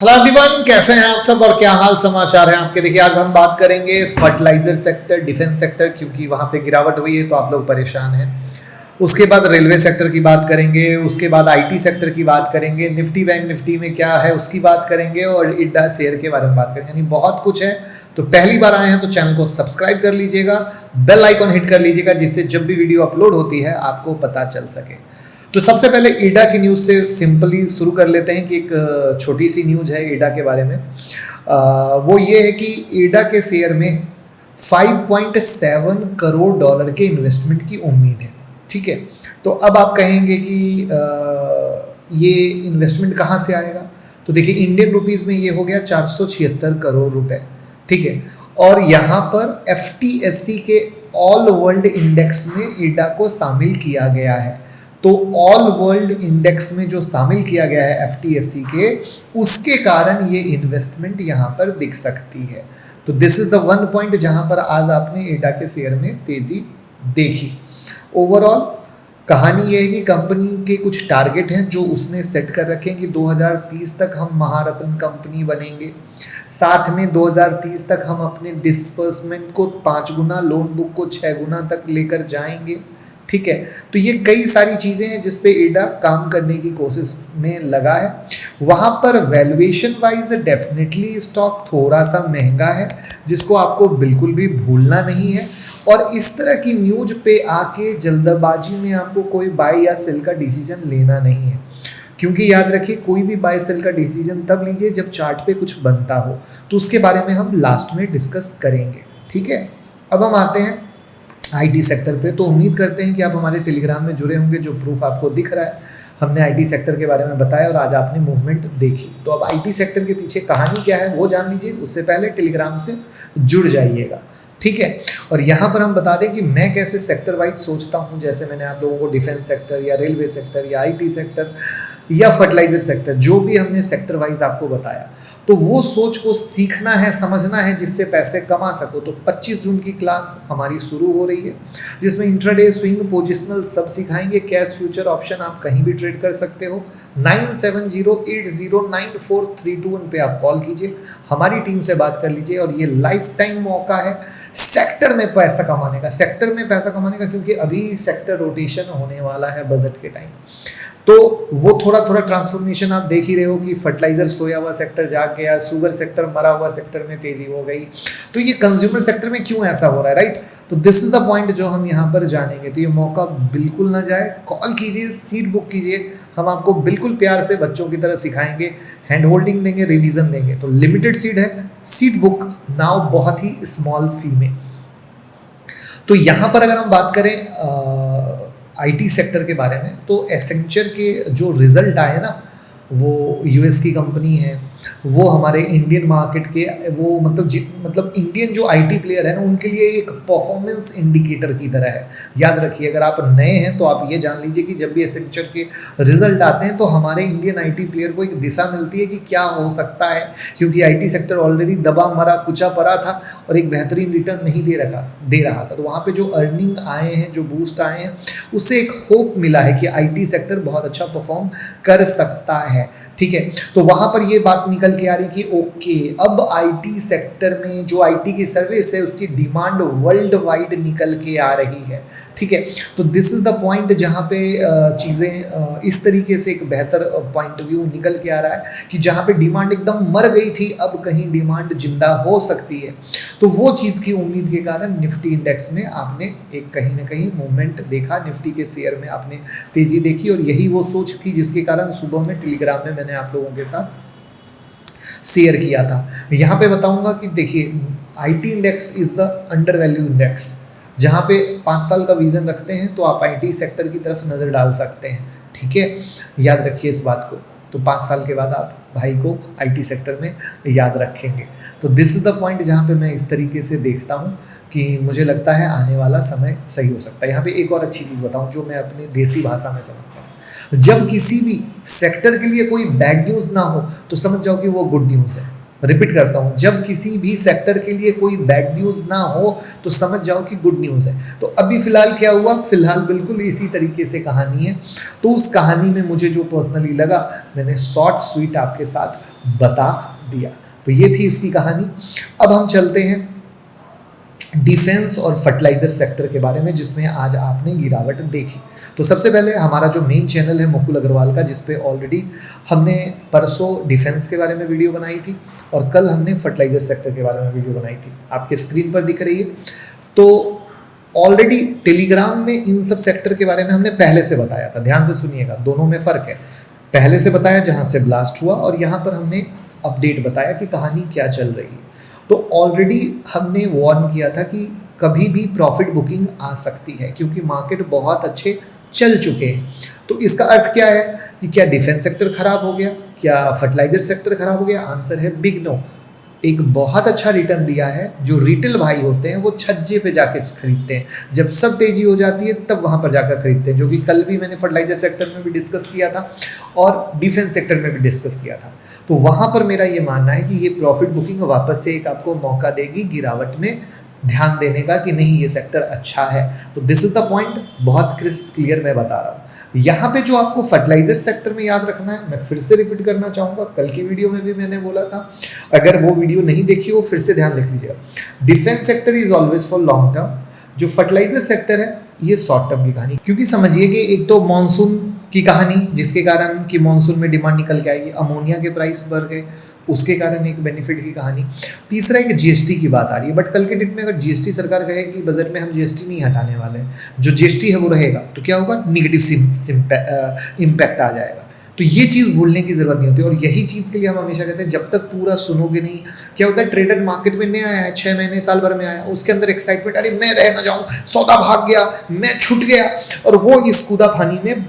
Hello everyone, कैसे हैं आप सब और क्या हाल समाचार है आपके। देखिए, आज हम बात करेंगे फर्टिलाइजर सेक्टर, डिफेंस सेक्टर, क्योंकि वहां पे गिरावट हुई है तो आप लोग परेशान हैं। उसके बाद रेलवे सेक्टर की बात करेंगे, उसके बाद आईटी सेक्टर की बात करेंगे, निफ्टी बैंक निफ्टी में क्या है उसकी बात करेंगे और इड्डा शेयर के बारे में बात करेंगे। यानी बहुत कुछ है। तो पहली बार आए हैं तो चैनल को सब्सक्राइब कर लीजिएगा, बेल आइकॉन हिट कर लीजिएगा, जिससे जब भी वीडियो अपलोड होती है आपको पता चल सके। तो सबसे पहले ईडा की न्यूज़ से सिंपली शुरू कर लेते हैं कि एक छोटी सी न्यूज़ है ईडा के बारे में। वो ये है कि ईडा के शेयर में 5.7 करोड़ डॉलर के इन्वेस्टमेंट की उम्मीद है। ठीक है, तो अब आप कहेंगे कि ये इन्वेस्टमेंट कहाँ से आएगा। तो देखिए, इंडियन रुपीज़ में ये हो गया 476 करोड़ रुपए। ठीक है, और यहाँ पर FTSE के ऑल वर्ल्ड इंडेक्स में ईडा को शामिल किया गया है। तो ऑल वर्ल्ड इंडेक्स में जो शामिल किया गया है FTSE के, उसके कारण ये इन्वेस्टमेंट यहाँ पर दिख सकती है। तो this is the one point जहाँ पर आज आपने ईडा के शेयर में तेजी देखी। ओवरऑल कहानी ये है कि कंपनी के कुछ टारगेट हैं जो उसने सेट कर रखे हैं कि 2030 तक हम महारत्न कंपनी बनेंगे। साथ में 2030 तक हम अपने डिस्बर्समेंट को 5 गुना, लोन बुक को 6 गुना तक लेकर जाएंगे। ठीक है, तो ये कई सारी चीज़ें हैं जिस पे ईडा काम करने की कोशिश में लगा है। वहाँ पर वैल्यूएशन वाइज डेफिनेटली स्टॉक थोड़ा सा महंगा है, जिसको आपको बिल्कुल भी भूलना नहीं है। और इस तरह की न्यूज पे आके जल्दबाजी में आपको कोई बाय या सेल का डिसीजन लेना नहीं है, क्योंकि याद रखिए, कोई भी बाय सेल का डिसीजन तब लीजिए जब चार्ट पे कुछ बनता हो। तो उसके बारे में हम लास्ट में डिस्कस करेंगे। ठीक है, अब हम आते हैं आईटी सेक्टर पे। तो उम्मीद करते हैं कि आप हमारे टेलीग्राम में जुड़े होंगे, जो प्रूफ आपको दिख रहा है। हमने आईटी सेक्टर के बारे में बताया और आज आपने मूवमेंट देखी। तो अब आईटी सेक्टर के पीछे कहानी क्या है वो जान लीजिए, उससे पहले टेलीग्राम से जुड़ जाइएगा। ठीक है, और यहाँ पर हम बता दें कि मैं कैसे सेक्टर वाइज सोचता हूँ। जैसे मैंने आप लोगों को डिफेंस सेक्टर या रेलवे सेक्टर या आईटी सेक्टर या फर्टिलाइजर सेक्टर, जो भी हमने सेक्टर वाइज आपको बताया, तो वो सोच को सीखना है, समझना है, जिससे पैसे कमा सको। तो 25 जून की क्लास हमारी शुरू हो रही है, जिसमें इंट्राडे, स्विंग, पोजिशनल सब सिखाएंगे। कैश फ्यूचर ऑप्शन आप कहीं भी ट्रेड कर सकते हो। 9708094321 पे आप कॉल कीजिए, हमारी टीम से बात कर लीजिए। और ये लाइफ टाइम मौका है सेक्टर में पैसा कमाने का, क्योंकि अभी सेक्टर रोटेशन होने वाला है बजट के टाइम। तो वो थोड़ा थोड़ा ट्रांसफॉर्मेशन आप देख ही रहे हो कि फर्टिलाइजर सोया हुआ सेक्टर जाग गया, शुगर सेक्टर मरा हुआ सेक्टर में तेजी हो गई। तो ये कंज्यूमर सेक्टर में क्यों ऐसा हो रहा है, राइट। तो दिस इज द पॉइंट जो हम यहाँ पर जानेंगे। तो ये मौका बिल्कुल ना जाए, कॉल कीजिए, सीट बुक कीजिए। हम आपको बिल्कुल प्यार से बच्चों की तरह सिखाएंगे, हैंड होल्डिंग देंगे, रिविजन देंगे। तो लिमिटेड सीट है, सीट बुक नाउ, बहुत ही स्मॉल फी में। तो यहाँ पर अगर हम बात करें आईटी सेक्टर के बारे में, तो एसेंचर के जो रिजल्ट आए ना, वो यूएस की कंपनी है, वो हमारे इंडियन मार्केट के, वो मतलब इंडियन जो आईटी प्लेयर है ना, उनके लिए एक परफॉर्मेंस इंडिकेटर की तरह है। याद रखिए, अगर आप नए हैं तो आप ये जान लीजिए कि जब भी एसेंचर के रिजल्ट आते हैं तो हमारे इंडियन आईटी प्लेयर को एक दिशा मिलती है कि क्या हो सकता है, क्योंकि आईटी सेक्टर ऑलरेडी दबा मरा कुचा पड़ा था और एक बेहतरीन रिटर्न नहीं दे रहा था। तो वहाँ पे जो अर्निंग आए हैं, जो बूस्ट आए हैं, उससे एक होप मिला है कि आईटी सेक्टर बहुत अच्छा परफॉर्म कर सकता है। ठीक है, तो वहां पर ये बात निकल के आ रही कि ओके, अब आईटी सेक्टर में जो आईटी की सर्विस है उसकी डिमांड वर्ल्ड वाइड निकल के आ रही है। ठीक है, तो दिस इज द पॉइंट जहां पे चीज़ें इस तरीके से एक बेहतर पॉइंट व्यू निकल के आ रहा है कि जहां पे डिमांड एकदम मर गई थी, अब कहीं डिमांड जिंदा हो सकती है। तो वो चीज़ की उम्मीद के कारण निफ्टी इंडेक्स में आपने एक कहीं ना कहीं मूवमेंट देखा, निफ्टी के शेयर में आपने तेजी देखी। और यही वो सोच थी जिसके कारण सुबह में टेलीग्राम में मैंने आप लोगों के साथ शेयर किया था। यहाँ पे बताऊंगा कि देखिए, IT index is the under value index. जहाँ पे 5 साल का विजन रखते हैं तो आप आईटी सेक्टर की तरफ नज़र डाल सकते हैं। ठीक है, याद रखिए इस बात को। तो 5 साल के बाद आप भाई को आईटी सेक्टर में याद रखेंगे। तो दिस इज द पॉइंट जहाँ पे मैं इस तरीके से देखता हूँ कि मुझे लगता है आने वाला समय सही हो सकता है। यहाँ पे एक और अच्छी चीज़ बताऊँ जो मैं अपनी देसी भाषा में समझता हूँ। जब किसी भी सेक्टर के लिए कोई बैड न्यूज़ ना हो तो समझ जाओ कि वो गुड न्यूज़ है। रिपीट करता हूँ, जब किसी भी सेक्टर के लिए कोई बैड न्यूज़ ना हो तो समझ जाओ कि गुड न्यूज़ है। तो अभी फिलहाल क्या हुआ, फिलहाल बिल्कुल इसी तरीके से कहानी है। तो उस कहानी में मुझे जो पर्सनली लगा मैंने शॉर्ट स्वीट आपके साथ बता दिया। तो ये थी इसकी कहानी। अब हम चलते हैं डिफेंस और फर्टिलाइजर सेक्टर के बारे में, जिसमें आज आपने गिरावट देखी। तो सबसे पहले हमारा जो मेन चैनल है मुकुल अग्रवाल का, जिस पे ऑलरेडी हमने परसों डिफेंस के बारे में वीडियो बनाई थी और कल हमने फर्टिलाइजर सेक्टर के बारे में वीडियो बनाई थी, आपके स्क्रीन पर दिख रही है। तो ऑलरेडी टेलीग्राम में इन सब सेक्टर के बारे में हमने पहले से बताया था, ध्यान से सुनिएगा, दोनों में फ़र्क है। पहले से बताया जहाँ से ब्लास्ट हुआ, और यहाँ पर हमने अपडेट बताया कि कहानी क्या चल रही है। तो ऑलरेडी हमने वार्न किया था कि कभी भी प्रॉफिट बुकिंग आ सकती है, क्योंकि मार्केट बहुत अच्छे चल चुके हैं। तो इसका अर्थ क्या है कि क्या डिफेंस सेक्टर खराब हो गया, क्या फर्टिलाइजर सेक्टर खराब हो गया? आंसर है बिग नो। एक बहुत अच्छा रिटर्न दिया है। जो रिटेल भाई होते हैं वो छज्जे पे जाके खरीदते हैं, जब सब तेजी हो जाती है तब वहाँ पर जाकर खरीदते हैं, जो कि कल भी मैंने फर्टिलाइजर सेक्टर में भी डिस्कस किया था और डिफेंस सेक्टर में भी डिस्कस किया था। तो वहाँ पर मेरा ये मानना है कि ये प्रॉफिट बुकिंग वापस से एक आपको मौका देगी गिरावट में ध्यान देने का, कि नहीं ये सेक्टर अच्छा है। तो दिस इज द पॉइंट, बहुत क्रिस्प क्लियर मैं बता रहा हूँ। यहाँ पे जो आपको फर्टिलाइजर सेक्टर में याद रखना है, मैं फिर से रिपीट करना चाहूँगा, कल की वीडियो में भी मैंने बोला था, अगर वो वीडियो नहीं देखी हो फिर से ध्यान लिख लीजिएगा। Defence sector is always for long term, जो फर्टिलाइजर सेक्टर है ये शॉर्ट टर्म की कहानी। क्योंकि समझिए कि एक तो मानसून की कहानी, जिसके कारण कि मानसून में डिमांड निकल के आएगी, अमोनिया के प्राइस बढ़ गए, उसके कारण एक बेनिफिट की कहानी। तीसरा एक जीएसटी की बात आ रही है, बट कल के डेट में अगर जीएसटी सरकार कहे कि बजट में हम जीएसटी नहीं हटाने वाले हैं, जो जीएसटी है वो रहेगा, तो क्या होगा, निगेटिव इम्पैक्ट आ जाएगा। तो ये चीज़ भूलने की ज़रूरत नहीं होती, और यही चीज़ के लिए हम हमेशा कहते हैं जब तक पूरा सुनोगे नहीं। क्या होता है, ट्रेडर मार्केट में नया आया है, 6 महीने साल भर में आया, उसके अंदर एक्साइटमेंट, अरे मैं रह ना जाऊँ, सौदा भाग गया, मैं छूट गया, और वो इस कूदा फानी में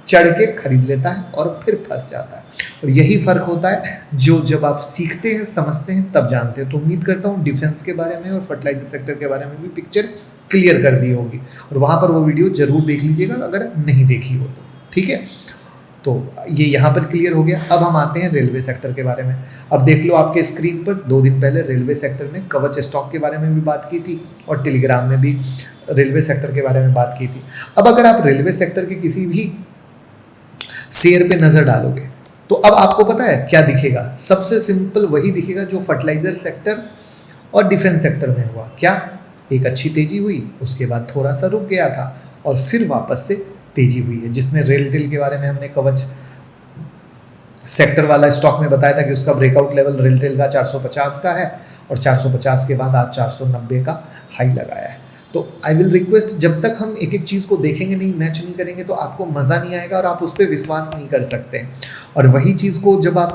चढ़ के खरीद लेता है और फिर फंस जाता है। और यही फ़र्क होता है जो जब आप सीखते हैं, समझते हैं, तब जानते हैं। तो उम्मीद करता हूँ डिफेंस के बारे में और फर्टिलाइजर सेक्टर के बारे में भी पिक्चर क्लियर कर दी होगी, और वहाँ पर वो वीडियो ज़रूर देख लीजिएगा अगर नहीं देखी हो तो, ठीक है। तो ये यहाँ पर क्लियर हो गया। अब हम आते हैं रेलवे सेक्टर के बारे में। अब देख लो आपके स्क्रीन पर, 2 दिन पहले रेलवे सेक्टर में कवच स्टॉक के बारे में भी बात की थी, और टेलीग्राम में भी रेलवे सेक्टर के बारे में बात की थी। अब अगर आप रेलवे सेक्टर के किसी भी शेयर पे नज़र डालोगे तो अब आपको पता है क्या दिखेगा, सबसे सिंपल वही दिखेगा जो फर्टिलाइजर सेक्टर और डिफेंस सेक्टर में हुआ। क्या, एक अच्छी तेजी हुई, उसके बाद थोड़ा सा रुक गया था और फिर वापस से तेजी हुई है, जिसमें रेलटेल के बारे में हमने कवच सेक्टर वाला स्टॉक में बताया था कि उसका ब्रेकआउट लेवल रेलटेल का 450 का है, और 450 के बाद आज 490 का हाई लगाया है। तो आई विल रिक्वेस्ट, जब तक हम एक एक चीज़ को देखेंगे नहीं, मैच नहीं करेंगे, तो आपको मज़ा नहीं आएगा और आप उस पर विश्वास नहीं कर सकते। और वही चीज़ को जब आप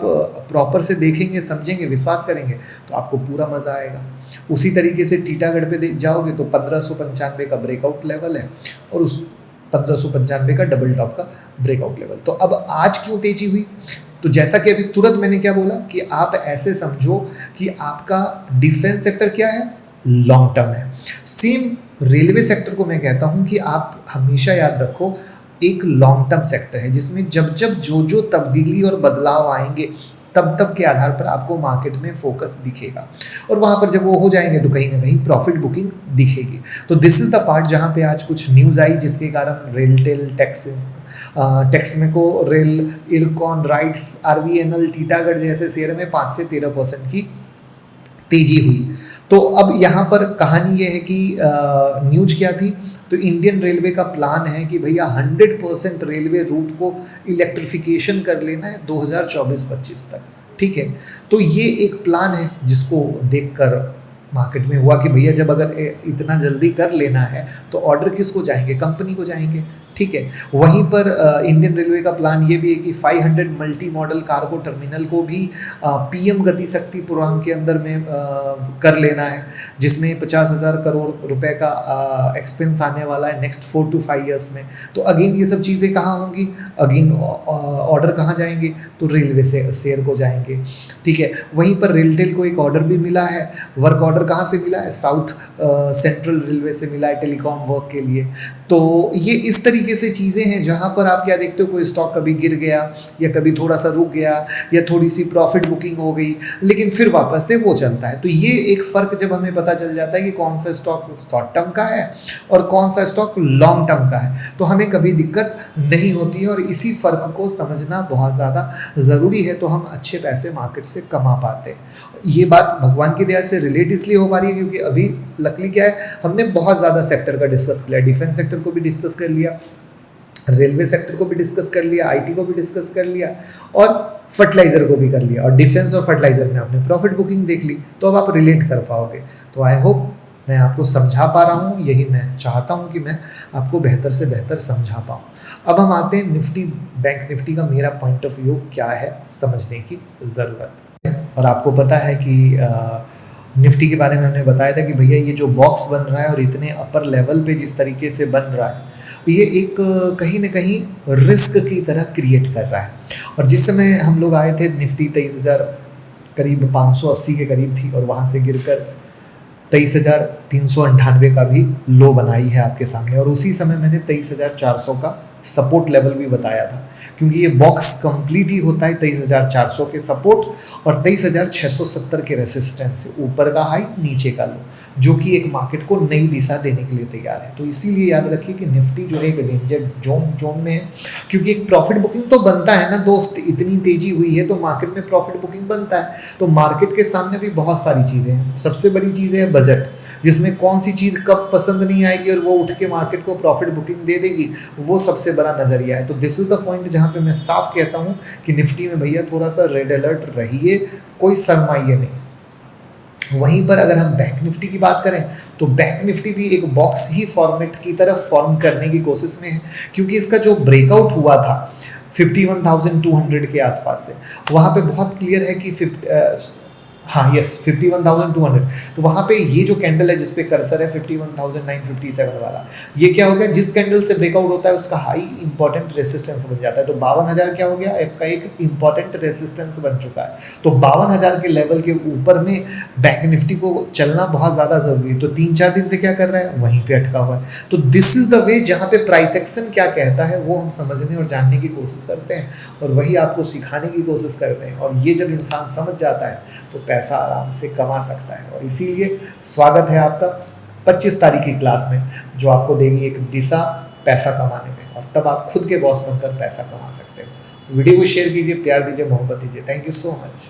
प्रॉपर से देखेंगे, समझेंगे, विश्वास करेंगे, तो आपको पूरा मज़ा आएगा। उसी तरीके से टीटागढ़ पे जाओगे तो 1595 का ब्रेकआउट लेवल है, और उस 1595 का डबल टॉप का ब्रेकआउट लेवल। तो अब आज क्यों तेजी हुई, तो जैसा कि अभी तुरंत मैंने क्या बोला कि आप ऐसे समझो कि आपका डिफेंस सेक्टर क्या है, लॉन्ग टर्म है। सेम रेलवे सेक्टर को मैं कहता हूं कि आप हमेशा याद रखो एक लॉन्ग टर्म सेक्टर है, जिसमें जब जब जो तब्दीली और बदलाव आएंगे तब तब के आधार पर आपको मार्केट में फोकस दिखेगा, और वहाँ पर जब वो हो जाएंगे तो कहीं ना कहीं प्रॉफिट बुकिंग दिखेगी। तो दिस इज द पार्ट जहाँ पे आज कुछ न्यूज़ आई, जिसके कारण रेलटेल, टेक्समेको, रेल, इरकॉन, राइट्स, आरवीएनएल, टीटागढ़ जैसे शेयर में 5 से 13% की तेजी हुई। तो अब यहाँ पर कहानी ये है कि न्यूज क्या थी, तो इंडियन रेलवे का प्लान है कि भैया 100% रेलवे रूट को इलेक्ट्रिफिकेशन कर लेना है 2024-25 तक, ठीक है। तो ये एक प्लान है जिसको देखकर मार्केट में हुआ कि भैया जब अगर इतना जल्दी कर लेना है तो ऑर्डर किसको जाएंगे, कंपनी को जाएंगे, ठीक है। वहीं पर इंडियन रेलवे का प्लान ये भी है कि 500 मल्टी मॉडल कार्गो टर्मिनल को भी पीएम गति शक्ति प्रोग्राम के अंदर में कर लेना है, जिसमें 50,000 करोड़ रुपए का एक्सपेंस आने वाला है नेक्स्ट 4 to 5 ईयर्स में। तो अगेन ये सब चीज़ें कहाँ होंगी, अगेन ऑर्डर कहाँ जाएंगे, तो रेलवे से शेयर को जाएंगे, ठीक है। वहीं पर रेलटेल को एक ऑर्डर भी मिला है, वर्क ऑर्डर कहाँ से मिला है, साउथ सेंट्रल रेलवे से मिला है टेलीकॉम वर्क के लिए। तो ये इस तरीके तरीके से चीज़ें हैं जहाँ पर आप क्या देखते हो, कोई स्टॉक कभी गिर गया या कभी थोड़ा सा रुक गया या थोड़ी सी प्रॉफिट बुकिंग हो गई, लेकिन फिर वापस से वो चलता है। तो ये एक फ़र्क जब हमें पता चल जाता है कि कौन सा स्टॉक शॉर्ट टर्म का है और कौन सा स्टॉक लॉन्ग टर्म का है, तो हमें कभी दिक्कत नहीं होती है। और इसी फ़र्क को समझना बहुत ज़्यादा ज़रूरी है, तो हम अच्छे पैसे मार्केट से कमा पाते हैं। ये बात भगवान की दया से रिलेट इसलिए हो पा रही है क्योंकि अभी लकली क्या है, हमने बहुत ज़्यादा सेक्टर का डिस्कस किया, डिफेंस सेक्टर को भी डिस्कस कर लिया, रेलवे सेक्टर को भी डिस्कस कर लिया, आईटी को भी डिस्कस कर लिया और फर्टिलाइजर को भी कर लिया। और डिफेंस और फर्टिलाइजर में आपने प्रॉफिट बुकिंग देख ली, तो अब आप रिलेट कर पाओगे। तो आई होप मैं आपको समझा पा रहा हूँ, यही मैं चाहता हूँ कि मैं आपको बेहतर से बेहतर समझा पाऊँ। अब हम आते हैं निफ्टी, बैंक निफ्टी का मेरा पॉइंट ऑफ व्यू क्या है समझने की ज़रूरत है। और आपको पता है कि निफ्टी के बारे में हमने बताया था कि भैया ये जो बॉक्स बन रहा है और इतने अपर लेवल पे जिस तरीके से बन रहा है, ये एक कहीं ना कहीं रिस्क की तरह क्रिएट कर रहा है। और जिस समय हम लोग आए थे निफ्टी 23,000 करीब 580 के करीब थी और वहाँ से गिरकर 23,398 का भी लो बनाई है आपके सामने। और उसी समय मैंने 23,400 का सपोर्ट लेवल भी बताया था, क्योंकि ये बॉक्स कंप्लीट ही होता है 23,400 के सपोर्ट और 23,670 के रेसिस्टेंस, ऊपर का हाई नीचे का लो, जो कि एक मार्केट को नई दिशा देने के लिए तैयार है। तो इसीलिए याद रखिए कि निफ्टी जो है एक डेंजर जोन में है, क्योंकि एक प्रॉफिट बुकिंग तो बनता है ना दोस्त, इतनी तेजी हुई है तो मार्केट में प्रॉफिट बुकिंग बनता है। तो मार्केट के सामने भी बहुत सारी चीज़ें हैं। सबसे बड़ी चीज़ है बजट, जिसमें कौन सी चीज़ कब पसंद नहीं आएगी और वो उठ के मार्केट को प्रॉफिट बुकिंग दे देगी, वो सबसे बड़ा नज़रिया है। तो दिस इज द पॉइंट जहाँ पे मैं साफ कहता हूँ कि निफ्टी में भैया थोड़ा सा रेड अलर्ट रहिए, कोई शर्माइए नहीं। वहीं पर अगर हम बैंक निफ्टी की बात करें तो बैंक निफ्टी भी एक बॉक्स ही फॉर्मेट की तरफ फॉर्म करने की कोशिश में है, क्योंकि इसका जो ब्रेकआउट हुआ था 51,200 के आसपास से, वहाँ पे बहुत क्लियर है कि 51,200, तो वहाँ पे ये जो कैंडल है जिसपे कर्सर है 51,957 वाला, ये क्या हो गया, जिस कैंडल से ब्रेकआउट होता है उसका हाई इंपॉर्टेंट रेसिस्टेंस बन जाता है। तो 52,000 क्या हो गया, आपका एक इंपॉर्टेंट रेसिस्टेंस बन चुका है। तो 52,000 के लेवल के ऊपर में बैंक निफ्टी को चलना बहुत ज़्यादा ज़रूरी है। तो 3-4 दिन से क्या कर रहा है, वहीं पर अटका हुआ है। तो दिस इज द वे जहाँ पे प्राइस एक्शन क्या कहता है वो हम समझने और जानने की कोशिश करते हैं और वही आपको सिखाने की कोशिश करते हैं। और ये जब इंसान समझ जाता है तो पैसा आराम से कमा सकता है। और इसीलिए स्वागत है आपका 25 तारीख की क्लास में, जो आपको देगी एक दिशा पैसा कमाने में, और तब आप खुद के बॉस बनकर पैसा कमा सकते हो। वीडियो को शेयर कीजिए, प्यार दीजिए, मोहब्बत दीजिए। Thank you so much.